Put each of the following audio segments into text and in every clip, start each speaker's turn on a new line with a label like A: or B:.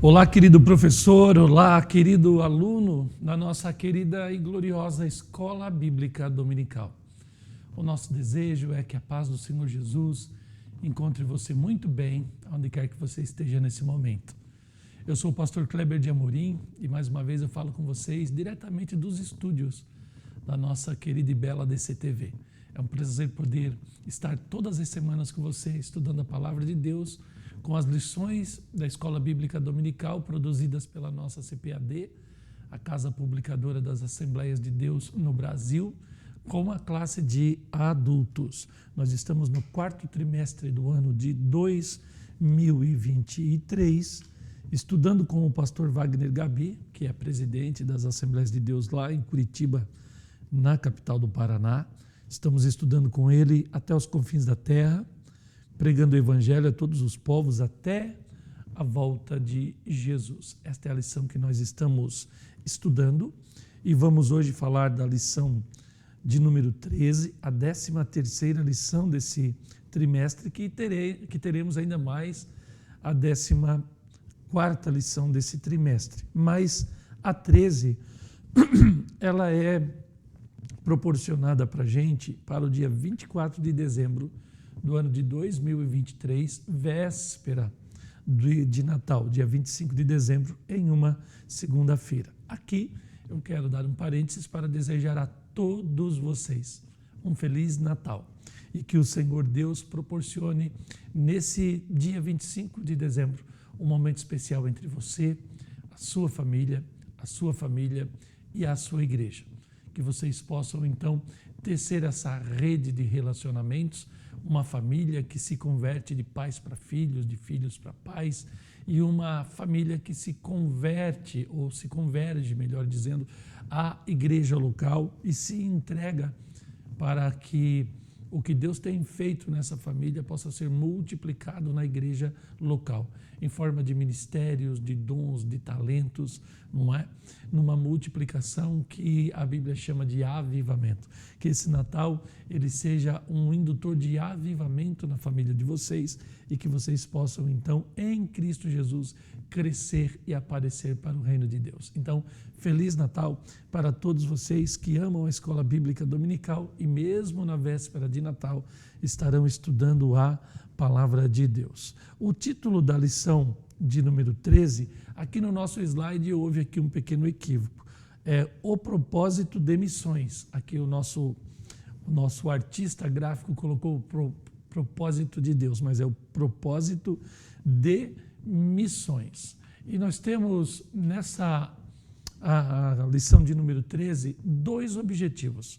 A: Olá, querido professor, olá, querido aluno da nossa querida e gloriosa Escola Bíblica Dominical. O nosso desejo é que a paz do Senhor Jesus encontre você muito bem, onde quer que você esteja nesse momento. Eu sou o pastor Kleber de Amorim e mais uma vez eu falo com vocês diretamente dos estúdios da nossa querida e bela DCTV. É um prazer poder estar todas as semanas com você estudando a Palavra de Deus, com as lições da Escola Bíblica Dominical produzidas pela nossa CPAD, a Casa Publicadora das Assembleias de Deus no Brasil, com a classe de adultos. Nós estamos no quarto trimestre do ano de 2023, estudando com o pastor Wagner Gabi, que é presidente das Assembleias de Deus lá em Curitiba, na capital do Paraná. Estamos estudando com ele até os confins da terra, pregando o evangelho a todos os povos até a volta de Jesus. Esta é a lição que nós estamos estudando e vamos hoje falar da lição de número 13, a 13ª lição desse trimestre, que teremos ainda mais a 14ª lição desse trimestre. Mas a 13, ela é proporcionada para a gente para o dia 24 de dezembro do ano de 2023, véspera de Natal, dia 25 de dezembro, em uma segunda-feira. Aqui eu quero dar um parênteses para desejar a todos vocês um Feliz Natal e que o Senhor Deus proporcione nesse dia 25 de dezembro um momento especial entre você, a sua família e a sua igreja. Que vocês possam então tecer essa rede de relacionamentos, uma família que se converte de pais para filhos, de filhos para pais, e uma família que se converte, ou se converge, melhor dizendo, à igreja local e se entrega para que o que Deus tem feito nessa família possa ser multiplicado na igreja local, em forma de ministérios, de dons, de talentos, não é? Numa multiplicação que a Bíblia chama de avivamento. Que esse Natal ele seja um indutor de avivamento na família de vocês e que vocês possam, então, em Cristo Jesus, crescer e aparecer para o reino de Deus. Então, Feliz Natal para todos vocês que amam a Escola Bíblica Dominical e mesmo na véspera de Natal estarão estudando a Palavra de Deus. O título da lição de número 13, aqui no nosso slide houve aqui um pequeno equívoco. É o propósito de missões. Aqui o nosso artista gráfico colocou o propósito de Deus, mas é o propósito de missões. E nós temos nessa a lição de número 13 dois objetivos.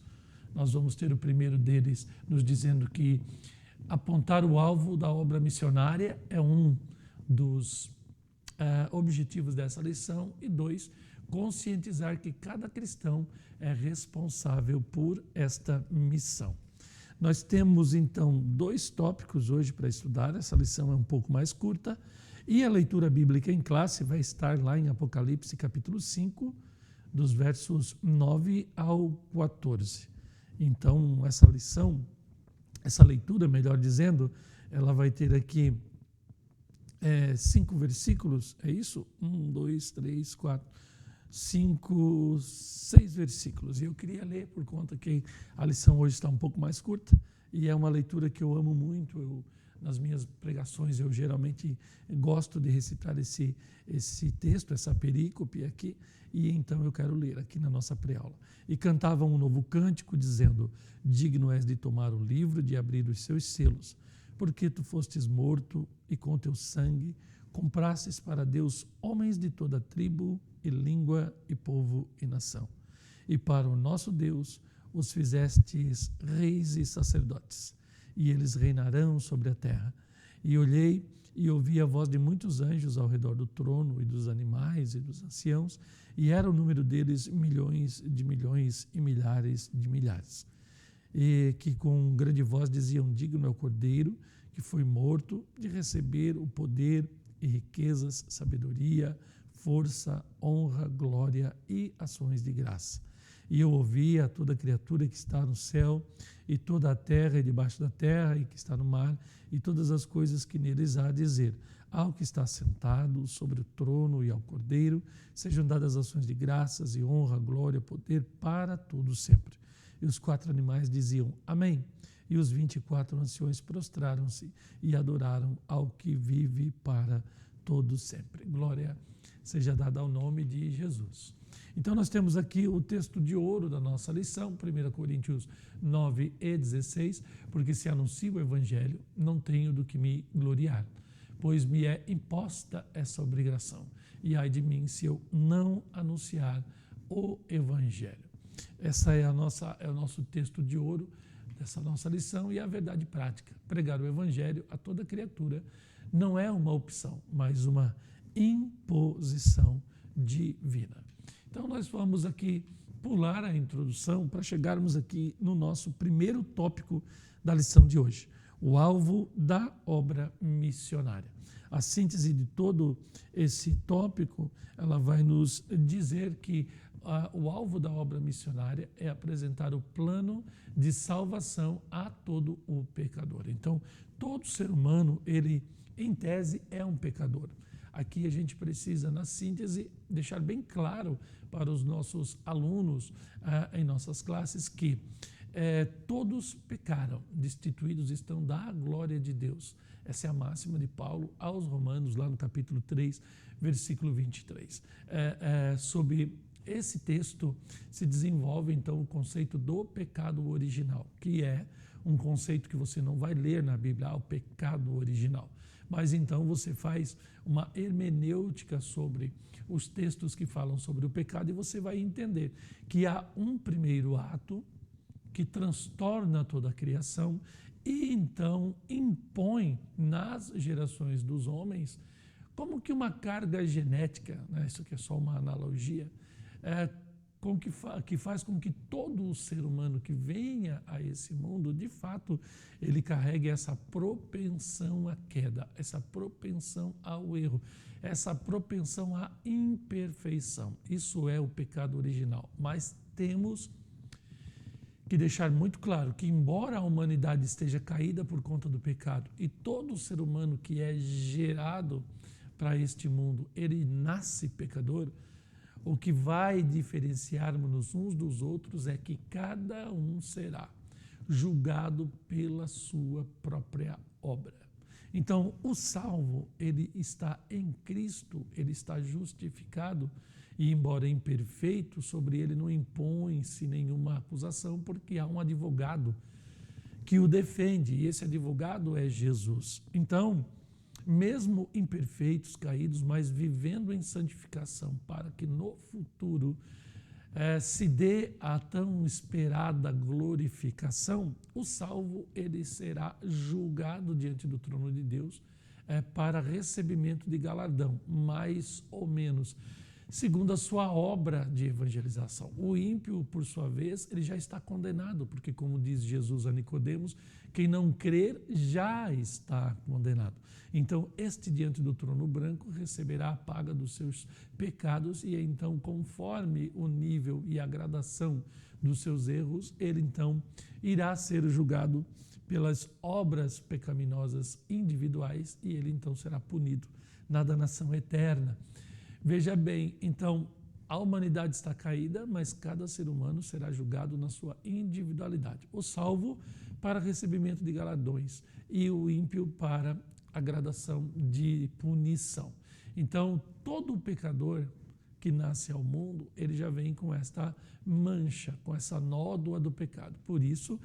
A: Nós vamos ter o primeiro deles nos dizendo que apontar o alvo da obra missionária é um dos objetivos dessa lição, e 2, conscientizar que cada cristão é responsável por esta missão. Nós temos então 2 tópicos hoje para estudar, essa lição é um pouco mais curta, e a leitura bíblica em classe vai estar lá em Apocalipse capítulo 5, dos versos 9 ao 14. Então essa leitura, melhor dizendo, ela vai ter aqui 5 versículos, é isso? 1, 2, 3, 4, 5, 6 versículos. E eu queria ler por conta que a lição hoje está um pouco mais curta e é uma leitura que eu amo muito. Nas minhas pregações eu geralmente gosto de recitar esse texto, essa perícope aqui, e então eu quero ler aqui na nossa pré-aula. E cantavam um novo cântico dizendo: digno és de tomar o livro, de abrir os seus selos, porque tu fostes morto e com teu sangue comprastes para Deus homens de toda tribo e língua e povo e nação. E para o nosso Deus os fizestes reis e sacerdotes, e eles reinarão sobre a terra. E olhei e ouvi a voz de muitos anjos ao redor do trono e dos animais e dos anciãos, e era o número deles milhões e milhares de milhares. E que com grande voz diziam: digno é o Cordeiro que foi morto de receber o poder e riquezas, sabedoria, força, honra, glória e ações de graça. E eu ouvi a toda criatura que está no céu, e toda a terra e debaixo da terra, e que está no mar, e todas as coisas que neles há, dizer: ao que está sentado sobre o trono e ao Cordeiro, sejam dadas ações de graças e honra, glória, poder para todos sempre. E os 4 animais diziam: Amém. E os 24 anciões prostraram-se e adoraram ao que vive para todos sempre. Glória seja dada ao nome de Jesus. Então nós temos aqui o texto de ouro da nossa lição, 1 Coríntios 9 e 16, porque se anuncio o evangelho, não tenho do que me gloriar, pois me é imposta essa obrigação. E ai de mim se eu não anunciar o evangelho. Essa é o nosso texto de ouro dessa nossa lição e a verdade prática. Pregar o evangelho a toda criatura não é uma opção, mas uma imposição divina. Então nós vamos aqui pular a introdução para chegarmos aqui no nosso primeiro tópico da lição de hoje, o alvo da obra missionária. A síntese de todo esse tópico, ela vai nos dizer que o alvo da obra missionária é apresentar o plano de salvação a todo o pecador. Então, todo ser humano, ele, em tese, é um pecador. Aqui a gente precisa, na síntese, deixar bem claro para os nossos alunos em nossas classes que todos pecaram, destituídos estão da glória de Deus. Essa é a máxima de Paulo aos Romanos, lá no capítulo 3, versículo 23. Sob esse texto se desenvolve, então, o conceito do pecado original, que é um conceito que você não vai ler na Bíblia, o pecado original. Mas então você faz uma hermenêutica sobre os textos que falam sobre o pecado e você vai entender que há um primeiro ato que transtorna toda a criação e então impõe nas gerações dos homens como que uma carga genética, né? Isso aqui é só uma analogia, que faz com que todo o ser humano que venha a esse mundo, de fato, ele carregue essa propensão à queda, essa propensão ao erro, essa propensão à imperfeição. Isso é o pecado original. Mas temos que deixar muito claro que, embora a humanidade esteja caída por conta do pecado e todo ser humano que é gerado para este mundo, ele nasce pecador, o que vai diferenciar-nos uns dos outros é que cada um será julgado pela sua própria obra. Então, o salvo, ele está em Cristo, ele está justificado e, embora imperfeito, sobre ele não impõe-se nenhuma acusação, porque há um advogado que o defende, e esse advogado é Jesus. Então, mesmo imperfeitos, caídos, mas vivendo em santificação, para que no futuro se dê a tão esperada glorificação, o salvo ele será julgado diante do trono de Deus para recebimento de galardão, mais ou menos, segundo a sua obra de evangelização. O ímpio, por sua vez, ele já está condenado, porque, como diz Jesus a Nicodemos, quem não crer já está condenado. Então, este diante do trono branco receberá a paga dos seus pecados e então, conforme o nível e a gradação dos seus erros, ele então irá ser julgado pelas obras pecaminosas individuais e ele então será punido na danação eterna. Veja bem, então, a humanidade está caída, mas cada ser humano será julgado na sua individualidade. O salvo para recebimento de galardões e o ímpio para a gradação de punição. Então, todo pecador que nasce ao mundo, ele já vem com esta mancha, com essa nódoa do pecado. Por isso,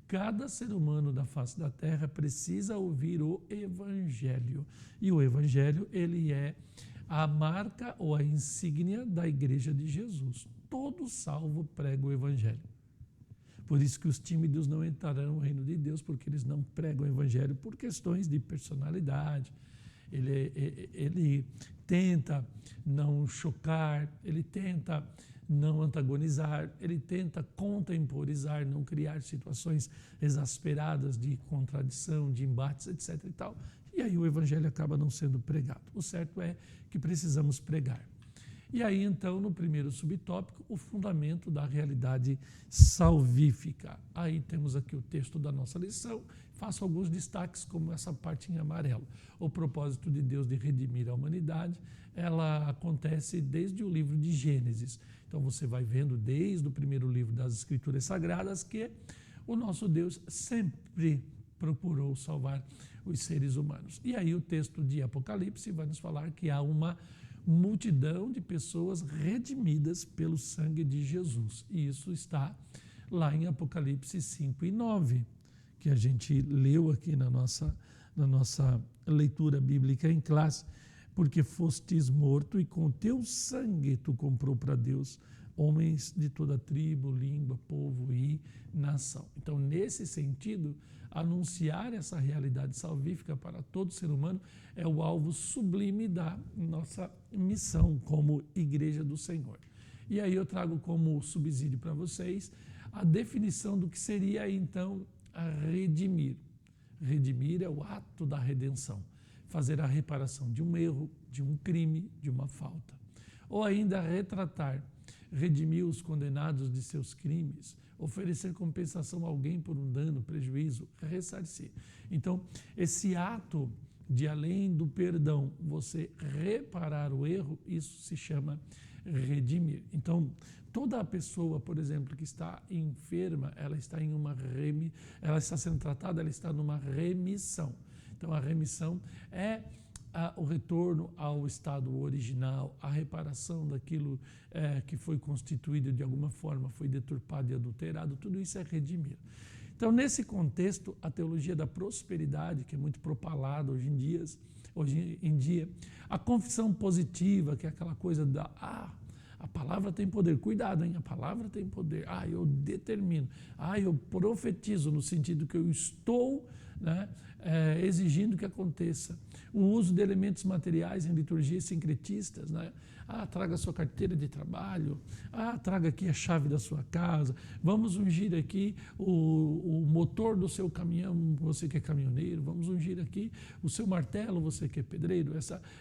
A: cada ser humano da face da terra precisa ouvir o Evangelho. E o Evangelho, ele é a marca ou a insígnia da Igreja de Jesus. Todo salvo prega o Evangelho. Por isso que os tímidos não entrarão no reino de Deus, porque eles não pregam o Evangelho por questões de personalidade. Ele tenta não chocar, ele tenta não antagonizar, ele tenta contemporizar, não criar situações exasperadas de contradição, de embates, etc. e tal. E aí o Evangelho acaba não sendo pregado. O certo é que precisamos pregar. E aí, então, no primeiro subtópico, o fundamento da realidade salvífica. Aí temos aqui o texto da nossa lição, faço alguns destaques, como essa parte em amarelo. O propósito de Deus de redimir a humanidade, ela acontece desde o livro de Gênesis. Então você vai vendo desde o primeiro livro das Escrituras Sagradas que o nosso Deus sempre procurou salvar os seres humanos. E aí o texto de Apocalipse vai nos falar que há uma multidão de pessoas redimidas pelo sangue de Jesus. E isso está lá em Apocalipse 5 e 9, que a gente leu aqui na nossa leitura bíblica em classe. Porque fostes morto e com teu sangue tu comprou para Deus homens de toda tribo, língua, povo e nação. Então, nesse sentido, anunciar essa realidade salvífica para todo ser humano é o alvo sublime da nossa missão como Igreja do Senhor. E aí eu trago como subsídio para vocês a definição do que seria, então, a redimir. Redimir é o ato da redenção, fazer a reparação de um erro, de um crime, de uma falta. Ou ainda retratar, redimir os condenados de seus crimes, oferecer compensação a alguém por um dano, prejuízo, ressarcir. Então, esse ato de além do perdão, você reparar o erro, isso se chama redimir. Então, toda a pessoa, por exemplo, que está enferma, ela está sendo tratada, ela está numa remissão. Então, a remissão é o retorno ao estado original, a reparação daquilo que foi constituído de alguma forma, foi deturpado e adulterado, tudo isso é redimir. Então, nesse contexto, a teologia da prosperidade, que é muito propalada hoje em dia, a confissão positiva, que é aquela coisa da... a palavra tem poder, cuidado, hein? A palavra tem poder. Eu determino. Eu profetizo no sentido que eu estou, né, exigindo que aconteça. O uso de elementos materiais em liturgias sincretistas, né? Traga a sua carteira de trabalho, traga aqui a chave da sua casa, vamos ungir aqui o motor do seu caminhão, você que é caminhoneiro, vamos ungir aqui o seu martelo, você que é pedreiro,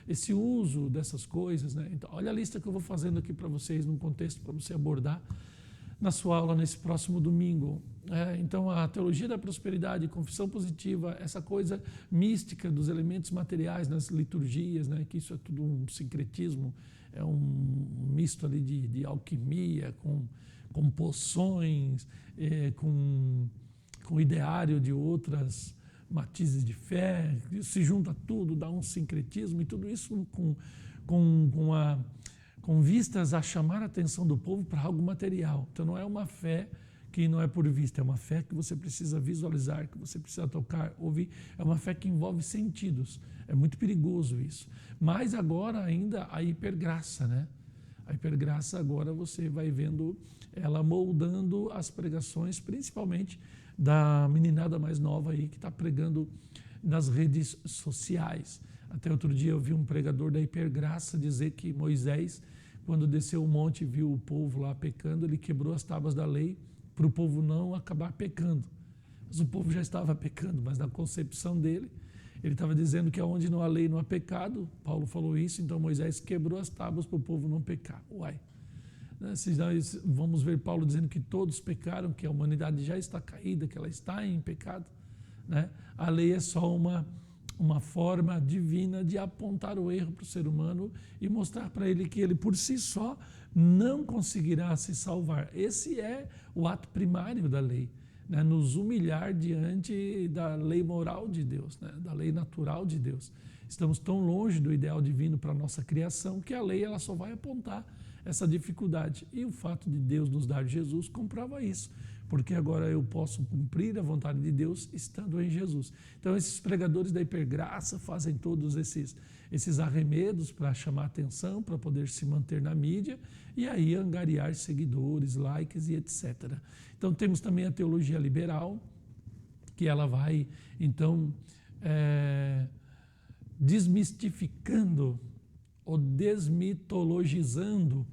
A: esse uso dessas coisas, né? Então, olha a lista que eu vou fazendo aqui para vocês, num contexto para você abordar na sua aula nesse próximo domingo. Então, a teologia da prosperidade, confissão positiva, essa coisa mística dos elementos materiais nas liturgias, né, que isso é tudo um sincretismo, é um misto ali de alquimia, com poções, com ideário de outras matizes de fé, se junta tudo, dá um sincretismo, e tudo isso com vistas a chamar a atenção do povo para algo material. Então não é uma fé que não é por vista, é uma fé que você precisa visualizar, que você precisa tocar, ouvir, é uma fé que envolve sentidos. É muito perigoso isso. Mas agora ainda a hipergraça, né? A hipergraça agora você vai vendo ela moldando as pregações, principalmente da meninada mais nova aí que está pregando nas redes sociais. Até outro dia eu vi um pregador da hipergraça dizer que Moisés, quando desceu o monte e viu o povo lá pecando, ele quebrou as tábuas da lei para o povo não acabar pecando. Mas o povo já estava pecando, mas na concepção dele, ele estava dizendo que onde não há lei não há pecado. Paulo falou isso, então Moisés quebrou as tábuas para o povo não pecar. Uai! Se nós vamos ver Paulo dizendo que todos pecaram, que a humanidade já está caída, que ela está em pecado, né? A lei é só uma forma divina de apontar o erro para o ser humano e mostrar para ele que ele por si só não conseguirá se salvar. Esse é o ato primário da lei, né? Nos humilhar diante da lei moral de Deus, né? Da lei natural de Deus. Estamos tão longe do ideal divino para a nossa criação que a lei ela só vai apontar essa dificuldade. E o fato de Deus nos dar Jesus comprova isso, porque agora eu posso cumprir a vontade de Deus estando em Jesus. Então esses pregadores da hipergraça fazem todos esses arremedos para chamar atenção, para poder se manter na mídia e aí angariar seguidores, likes e etc. Então temos também a teologia liberal, que ela vai então desmistificando ou desmitologizando,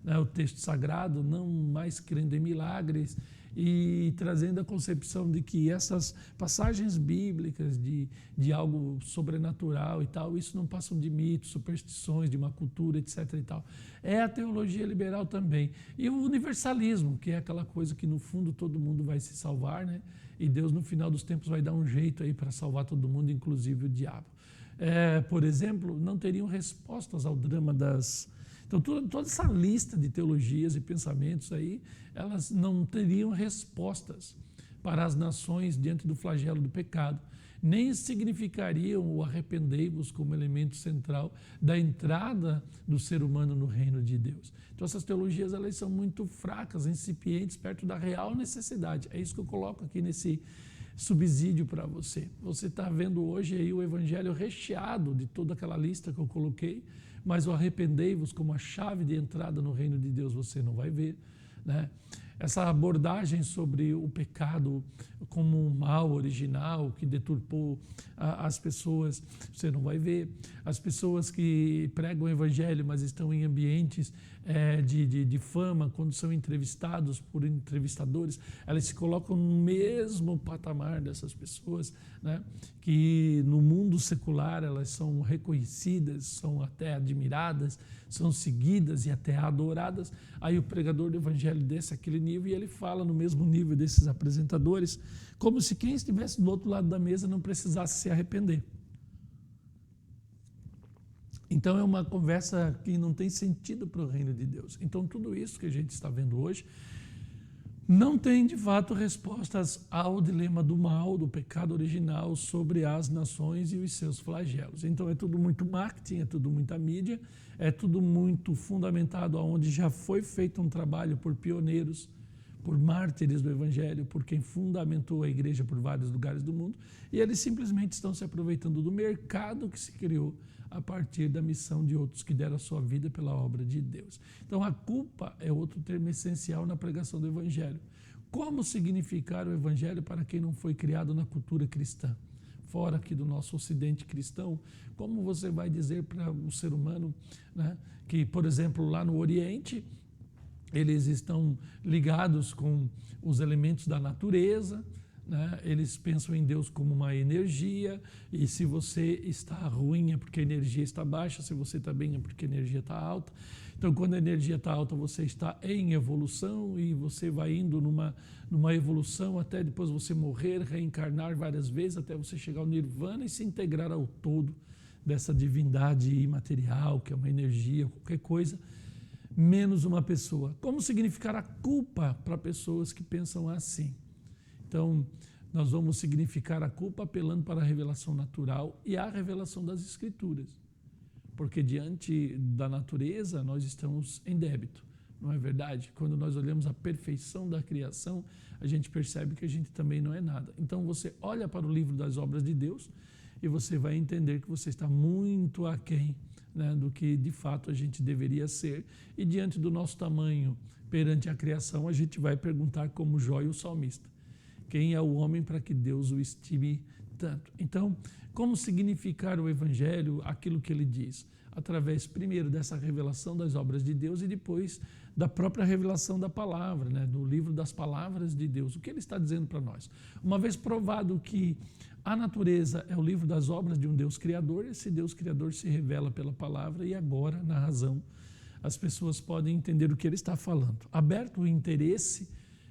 A: né, o texto sagrado, não mais crendo em milagres e trazendo a concepção de que essas passagens bíblicas de algo sobrenatural e tal, isso não passam de mitos, superstições, de uma cultura, etc. e tal. É a teologia liberal também. E o universalismo, que é aquela coisa que no fundo todo mundo vai se salvar, né? E Deus no final dos tempos vai dar um jeito aí para salvar todo mundo, inclusive o diabo. Por exemplo, não teriam respostas ao drama das... Então, toda essa lista de teologias e pensamentos aí, elas não teriam respostas para as nações diante do flagelo do pecado, nem significariam o arrependei-vos como elemento central da entrada do ser humano no reino de Deus. Então, essas teologias, elas são muito fracas, incipientes, perto da real necessidade. É isso que eu coloco aqui nesse subsídio para você. Você está vendo hoje aí o evangelho recheado de toda aquela lista que eu coloquei, mas o arrependei-vos como a chave de entrada no reino de Deus você não vai ver, né? Essa abordagem sobre o pecado como um mal original que deturpou as pessoas, você não vai ver. As pessoas que pregam o evangelho, mas estão em ambientes de fama, quando são entrevistados por entrevistadores, elas se colocam no mesmo patamar dessas pessoas, né? Que no mundo secular elas são reconhecidas, são até admiradas, são seguidas e até adoradas. Aí o pregador do evangelho desce aquele nível e ele fala no mesmo nível desses apresentadores, como se quem estivesse do outro lado da mesa não precisasse se arrepender. Então é uma conversa que não tem sentido para o reino de Deus. Então tudo isso que a gente está vendo hoje não tem de fato respostas ao dilema do mal, do pecado original sobre as nações e os seus flagelos. Então é tudo muito marketing, é tudo muita mídia, é tudo muito fundamentado onde já foi feito um trabalho por pioneiros, por mártires do evangelho, por quem fundamentou a igreja por vários lugares do mundo, e eles simplesmente estão se aproveitando do mercado que se criou a partir da missão de outros que deram a sua vida pela obra de Deus. Então a culpa é outro termo essencial na pregação do evangelho. Como significar o evangelho para quem não foi criado na cultura cristã? Fora aqui do nosso ocidente cristão, como você vai dizer para um ser humano, né, que, por exemplo, lá no Oriente, eles estão ligados com os elementos da natureza, né? Eles pensam em Deus como uma energia, e se você está ruim é porque a energia está baixa, se você está bem é porque a energia está alta. Então, quando a energia está alta, você está em evolução e você vai indo numa evolução até depois você morrer, reencarnar várias vezes, até você chegar ao nirvana e se integrar ao todo dessa divindade imaterial, que é uma energia, qualquer coisa, menos uma pessoa. Como significar a culpa para pessoas que pensam assim? Então, nós vamos significar a culpa apelando para a revelação natural e a revelação das Escrituras. Porque diante da natureza nós estamos em débito, não é verdade? Quando nós olhamos a perfeição da criação, a gente percebe que a gente também não é nada. Então você olha para o livro das obras de Deus e você vai entender que você está muito aquém, né, do que de fato a gente deveria ser. E diante do nosso tamanho perante a criação, a gente vai perguntar como Jó e o salmista: quem é o homem para que Deus o estime tanto? Então, como significar o evangelho, aquilo que ele diz? Através, primeiro, dessa revelação das obras de Deus e depois da própria revelação da palavra, né? Do livro das palavras de Deus. O que ele está dizendo para nós? Uma vez provado que a natureza é o livro das obras de um Deus criador, esse Deus criador se revela pela palavra e agora, na razão, as pessoas podem entender o que ele está falando. Aberto o interesse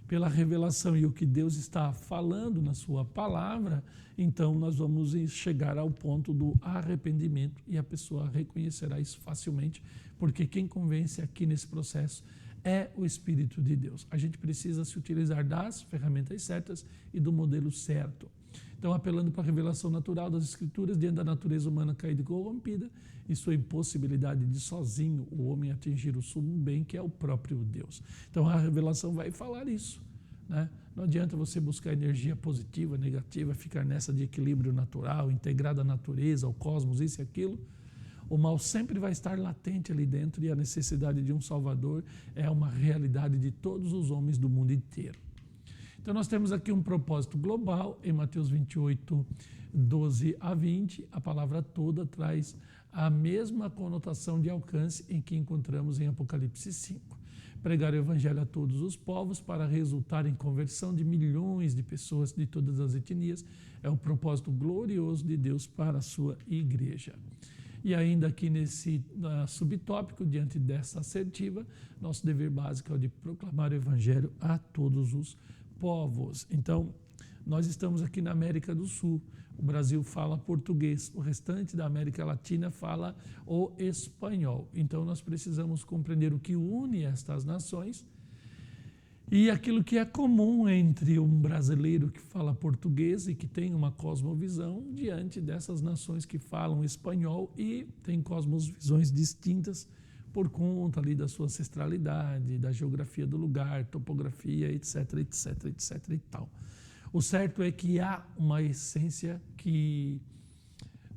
A: pela revelação e o que Deus está falando na sua palavra, então nós vamos chegar ao ponto do arrependimento e a pessoa reconhecerá isso facilmente, porque quem convence aqui nesse processo é o Espírito de Deus. A gente precisa se utilizar das ferramentas certas e do modelo certo. Então, apelando para a revelação natural das Escrituras, diante da natureza humana caída e corrompida, e sua impossibilidade de sozinho o homem atingir o sumo bem, que é o próprio Deus. Então, a revelação vai falar isso, né? Não adianta você buscar energia positiva, negativa, ficar nessa de equilíbrio natural, integrada à natureza, ao cosmos, isso e aquilo. O mal sempre vai estar latente ali dentro e a necessidade de um Salvador é uma realidade de todos os homens do mundo inteiro. Então nós temos aqui um propósito global, em Mateus 28, 12 a 20, a palavra toda traz a mesma conotação de alcance em que encontramos em Apocalipse 5. pregar o evangelho a todos os povos para resultar em conversão de milhões de pessoas de todas as etnias. É um propósito glorioso de Deus para a sua igreja. E ainda aqui nesse subtópico, diante dessa assertiva, nosso dever básico é o de proclamar o evangelho a todos os povos. Então, nós estamos aqui na América do Sul. O Brasil fala português, o restante da América Latina fala o espanhol. Então, nós precisamos compreender o que une estas nações e aquilo que é comum entre um brasileiro que fala português e que tem uma cosmovisão diante dessas nações que falam espanhol e têm cosmovisões distintas por conta ali da sua ancestralidade, da geografia do lugar, topografia, etc, etc, etc e tal. O certo é que há uma essência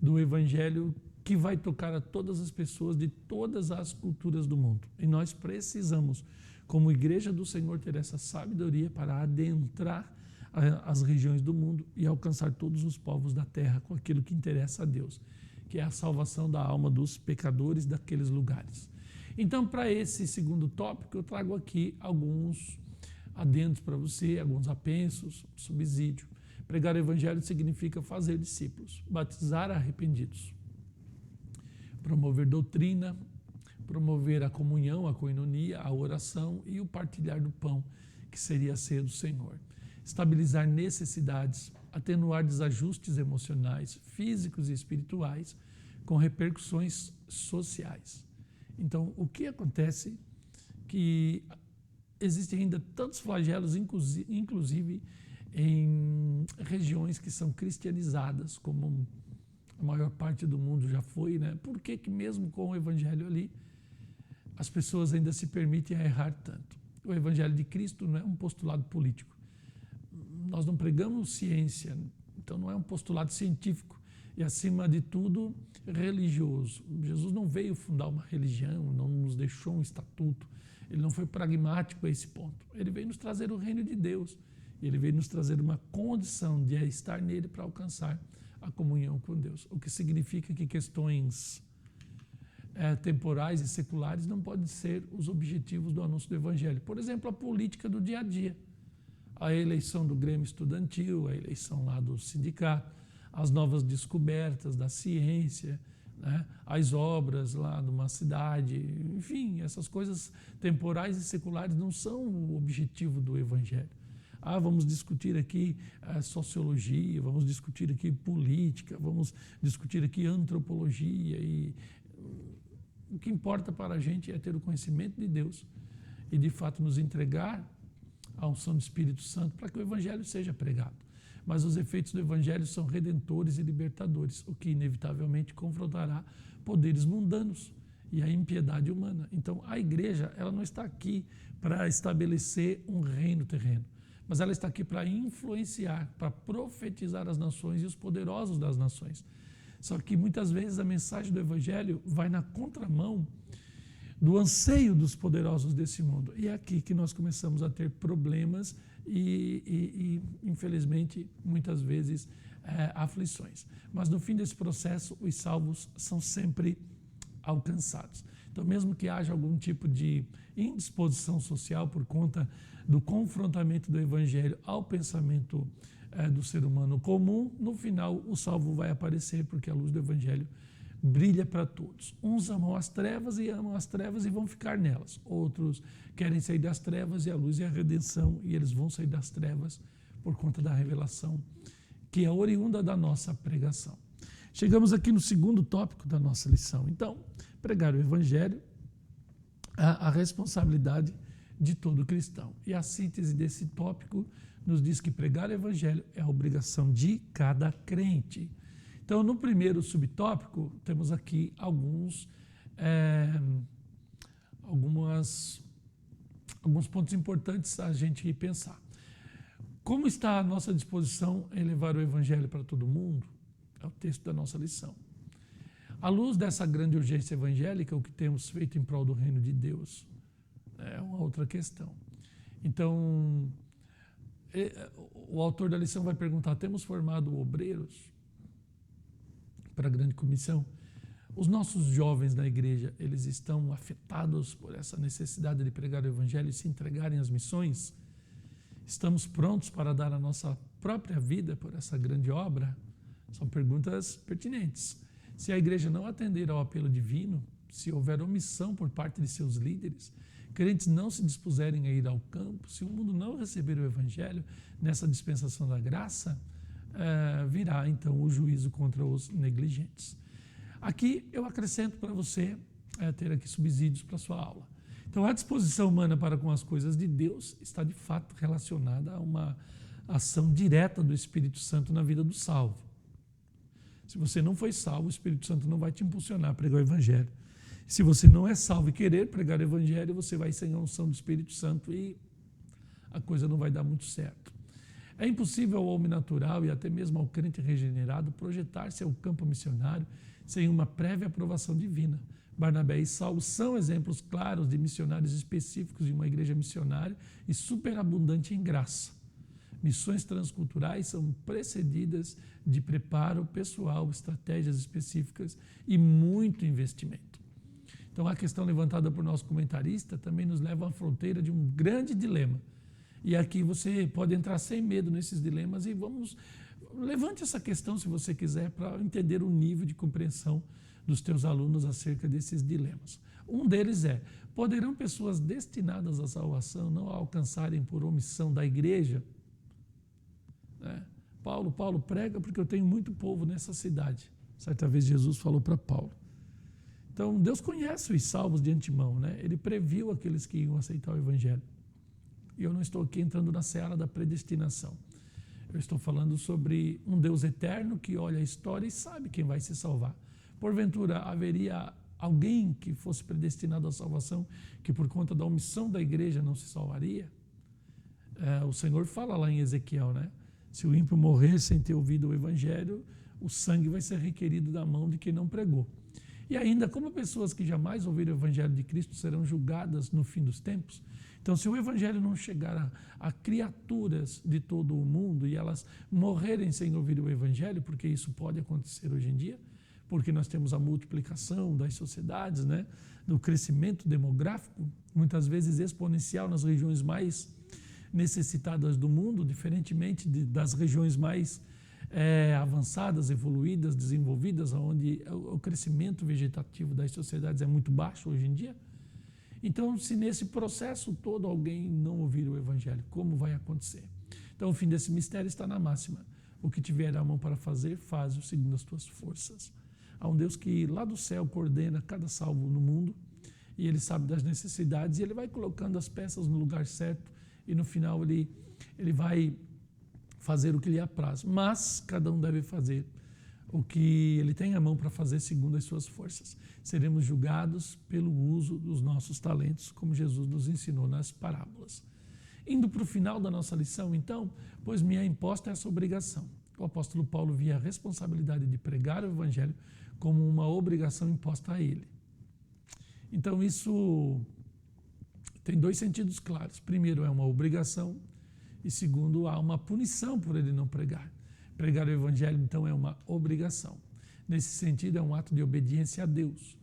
A: do Evangelho que vai tocar a todas as pessoas de todas as culturas do mundo. E nós precisamos, como Igreja do Senhor, ter essa sabedoria para adentrar as regiões do mundo e alcançar todos os povos da terra com aquilo que interessa a Deus, que é a salvação da alma dos pecadores daqueles lugares. Então, para esse segundo tópico, eu trago aqui alguns adendos para você, alguns apensos, subsídio. Pregar o evangelho significa fazer discípulos, batizar arrependidos, promover doutrina, promover a comunhão, a koinonia, a oração e o partilhar do pão, que seria a ceia do Senhor. Estabilizar necessidades, atenuar desajustes emocionais, físicos e espirituais, com repercussões sociais. Então, o que acontece que existem ainda tantos flagelos, inclusive em regiões que são cristianizadas, como a maior parte do mundo já foi, né? Por que mesmo com o evangelho ali, as pessoas ainda se permitem a errar tanto? O evangelho de Cristo não é um postulado político. Nós não pregamos ciência, então não é um postulado científico e, acima de tudo, religioso. Jesus não veio fundar uma religião, não nos deixou um estatuto. Ele não foi pragmático a esse ponto. Ele veio nos trazer o reino de Deus. Ele veio nos trazer uma condição de estar nele para alcançar a comunhão com Deus. O que significa que questões temporais e seculares não podem ser os objetivos do anúncio do evangelho. Por exemplo, a política do dia a dia. A eleição do Grêmio Estudantil, a eleição lá do sindicato, as novas descobertas da ciência, né? As obras lá de uma cidade, enfim, essas coisas temporais e seculares não são o objetivo do evangelho. Vamos discutir aqui sociologia, vamos discutir aqui política, vamos discutir aqui antropologia e o que importa para a gente é ter o conhecimento de Deus e de fato nos entregar a unção do Espírito Santo para que o evangelho seja pregado. Mas os efeitos do evangelho são redentores e libertadores, o que inevitavelmente confrontará poderes mundanos e a impiedade humana. Então, a igreja, ela não está aqui para estabelecer um reino terreno, mas ela está aqui para influenciar, para profetizar as nações e os poderosos das nações. Só que muitas vezes a mensagem do evangelho vai na contramão do anseio dos poderosos desse mundo. E é aqui que nós começamos a ter problemas e infelizmente, muitas vezes, aflições. Mas no fim desse processo, os salvos são sempre alcançados. Então, mesmo que haja algum tipo de indisposição social por conta do confrontamento do evangelho ao pensamento do ser humano comum, no final o salvo vai aparecer, porque a luz do evangelho brilha para todos. Uns amam as trevas e vão ficar nelas. Outros querem sair das trevas e a luz é a redenção, e eles vão sair das trevas por conta da revelação que é oriunda da nossa pregação. Chegamos aqui no segundo tópico da nossa lição. Então, pregar o evangelho é a responsabilidade de todo cristão. E a síntese desse tópico nos diz que pregar o evangelho é a obrigação de cada crente. Então, no primeiro subtópico, temos aqui alguns pontos importantes a gente pensar. Como está a nossa disposição em levar o evangelho para todo mundo? É o texto da nossa lição. À luz dessa grande urgência evangélica, o que temos feito em prol do reino de Deus é uma outra questão. Então, o autor da lição vai perguntar: temos formado obreiros para a grande comissão? Os nossos jovens na igreja, eles estão afetados por essa necessidade de pregar o evangelho e se entregarem às missões? Estamos prontos para dar a nossa própria vida por essa grande obra? São perguntas pertinentes. Se a igreja não atender ao apelo divino, se houver omissão por parte de seus líderes, crentes não se dispuserem a ir ao campo, se o mundo não receber o evangelho nessa dispensação da graça, virá então o juízo contra os negligentes. Aqui eu acrescento para você ter aqui subsídios para a sua aula. Então, a disposição humana para com as coisas de Deus está de fato relacionada a uma ação direta do Espírito Santo na vida do salvo. Se você não foi salvo, o Espírito Santo não vai te impulsionar a pregar o evangelho. Se você não é salvo e querer pregar o evangelho, você vai sem a unção do Espírito Santo e a coisa não vai dar muito certo. É impossível ao homem natural e até mesmo ao crente regenerado projetar-se ao campo missionário sem uma prévia aprovação divina. Barnabé e Saulo são exemplos claros de missionários específicos de uma igreja missionária e superabundante em graça. Missões transculturais são precedidas de preparo pessoal, estratégias específicas e muito investimento. Então, a questão levantada por nosso comentarista também nos leva à fronteira de um grande dilema. E aqui você pode entrar sem medo nesses dilemas e levante essa questão, se você quiser, para entender o nível de compreensão dos teus alunos acerca desses dilemas. Um deles é: poderão pessoas destinadas à salvação não alcançarem por omissão da igreja? Paulo prega porque eu tenho muito povo nessa cidade. Certa vez Jesus falou para Paulo. Então, Deus conhece os salvos de antemão, Ele previu aqueles que iam aceitar o evangelho. E eu não estou aqui entrando na seara da predestinação. Eu estou falando sobre um Deus eterno que olha a história e sabe quem vai se salvar. Porventura, haveria alguém que fosse predestinado à salvação que por conta da omissão da igreja não se salvaria? O Senhor fala lá em Ezequiel, Se o ímpio morrer sem ter ouvido o evangelho, o sangue vai ser requerido da mão de quem não pregou. E ainda, como pessoas que jamais ouviram o evangelho de Cristo serão julgadas no fim dos tempos? Então, se o evangelho não chegar a criaturas de todo o mundo e elas morrerem sem ouvir o evangelho, porque isso pode acontecer hoje em dia, porque nós temos a multiplicação das sociedades, do crescimento demográfico, muitas vezes exponencial nas regiões mais necessitadas do mundo, diferentemente das regiões mais avançadas, evoluídas, desenvolvidas, onde o crescimento vegetativo das sociedades é muito baixo hoje em dia. Então, se nesse processo todo alguém não ouvir o evangelho, como vai acontecer? Então, o fim desse mistério está na máxima: o que tiver a mão para fazer, faz-o segundo as tuas forças. Há um Deus que lá do céu coordena cada salvo no mundo e Ele sabe das necessidades e Ele vai colocando as peças no lugar certo e no final Ele vai fazer o que lhe apraz. Mas cada um deve fazer o que ele tem a mão para fazer segundo as suas forças. Seremos julgados pelo uso dos nossos talentos, como Jesus nos ensinou nas parábolas. Indo para o final da nossa lição, então, pois me é imposta essa obrigação. O apóstolo Paulo via a responsabilidade de pregar o evangelho como uma obrigação imposta a ele. Então, isso tem dois sentidos claros. Primeiro, é uma obrigação, e segundo, há uma punição por ele não pregar. Pregar o evangelho, então, é uma obrigação. Nesse sentido, é um ato de obediência a Deus.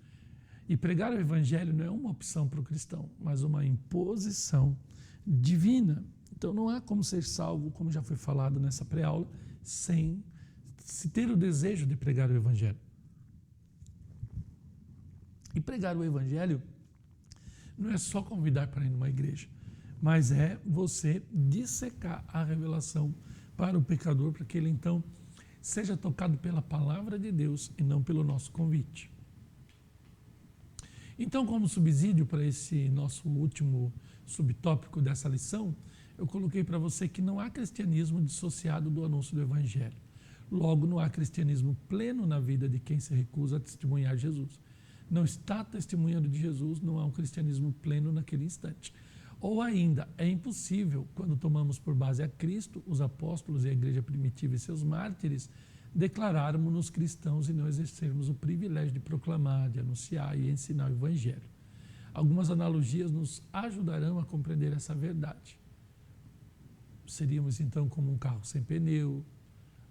A: E pregar o evangelho não é uma opção para o cristão, mas uma imposição divina. Então, não há como ser salvo, como já foi falado nessa pré-aula, sem se ter o desejo de pregar o evangelho. E pregar o evangelho não é só convidar para ir numa igreja, mas é você dissecar a revelação para o pecador, para que ele então seja tocado pela palavra de Deus e não pelo nosso convite. Então, como subsídio para esse nosso último subtópico dessa lição, eu coloquei para você que não há cristianismo dissociado do anúncio do evangelho. Logo, não há cristianismo pleno na vida de quem se recusa a testemunhar Jesus. Não está testemunhando de Jesus, não há um cristianismo pleno naquele instante. Ou ainda, é impossível, quando tomamos por base a Cristo, os apóstolos e a igreja primitiva e seus mártires, declararmos-nos cristãos e não exercermos o privilégio de proclamar, de anunciar e ensinar o evangelho. Algumas analogias nos ajudarão a compreender essa verdade. Seríamos então como um carro sem pneu,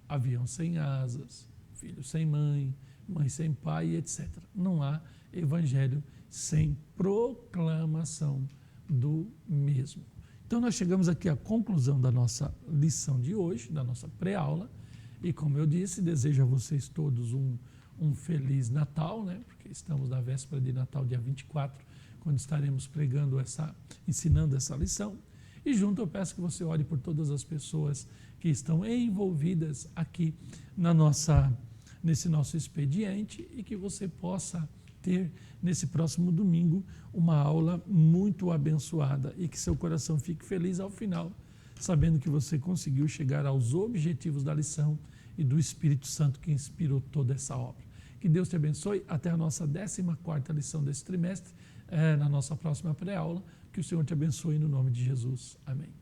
A: avião sem asas, filho sem mãe, mãe sem pai, etc. Não há evangelho sem proclamação do mesmo. Então nós chegamos aqui à conclusão da nossa lição de hoje, da nossa pré-aula, e como eu disse, desejo a vocês todos um feliz Natal, né? Porque estamos na véspera de Natal, dia 24, quando estaremos ensinando essa lição. E junto eu peço que você ore por todas as pessoas que estão envolvidas aqui nesse nosso expediente e que você possa ter nesse próximo domingo uma aula muito abençoada e que seu coração fique feliz ao final, sabendo que você conseguiu chegar aos objetivos da lição e do Espírito Santo que inspirou toda essa obra. Que Deus te abençoe. Até a nossa 14ª lição desse trimestre, na nossa próxima pré-aula. Que o Senhor te abençoe no nome de Jesus. Amém.